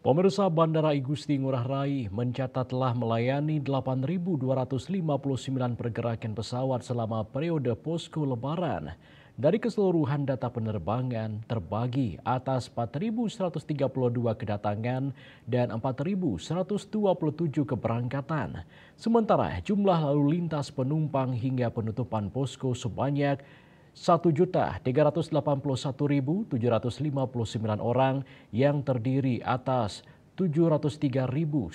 Pemirsa Bandara Igusti Ngurah Rai mencatat telah melayani 8.259 pergerakan pesawat selama periode posko Lebaran. Dari keseluruhan data penerbangan terbagi atas 4.132 kedatangan dan 4.127 keberangkatan. Sementara jumlah lalu lintas penumpang hingga penutupan posko sebanyak 1.381.759 orang yang terdiri atas 703.112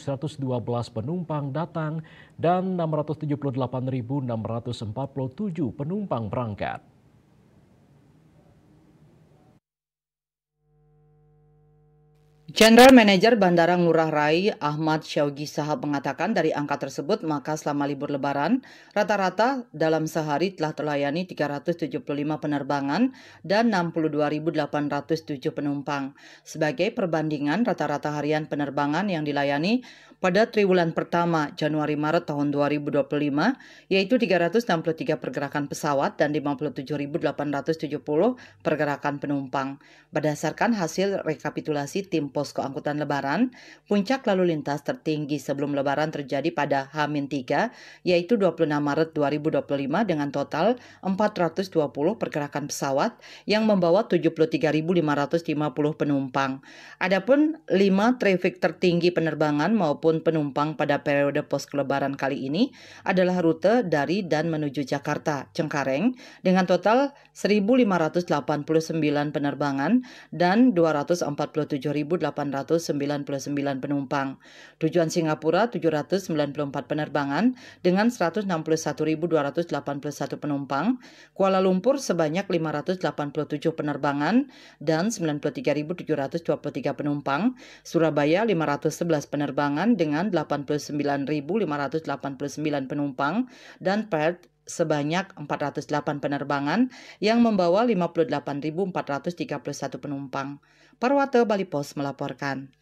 penumpang datang dan 678.647 penumpang berangkat. General Manager Bandara Ngurah Rai Ahmad Syaugi Sahab mengatakan dari angka tersebut maka selama libur lebaran rata-rata dalam sehari telah terlayani 375 penerbangan dan 62.807 penumpang. Sebagai perbandingan rata-rata harian penerbangan yang dilayani pada triwulan pertama Januari-Maret tahun 2025 yaitu 363 pergerakan pesawat dan 57.870 pergerakan penumpang. Berdasarkan hasil rekapitulasi tim Posko Angkutan Lebaran, puncak lalu lintas tertinggi sebelum Lebaran terjadi pada H-3, yaitu 26 Maret 2025 dengan total 420 pergerakan pesawat yang membawa 73.550 penumpang. Adapun 5 trafik tertinggi penerbangan maupun penumpang pada periode posko Lebaran kali ini adalah rute dari dan menuju Jakarta, Cengkareng dengan total 1.589 penerbangan dan 247.899 penumpang. Tujuan Singapura 794 penerbangan dengan 161.281 penumpang. Kuala Lumpur sebanyak 587 penerbangan dan 93.723 penumpang. Surabaya 511 penerbangan dengan 89.589 penumpang dan Perth sebanyak 408 penerbangan yang membawa 58.431 penumpang. Parwate Bali Pos melaporkan.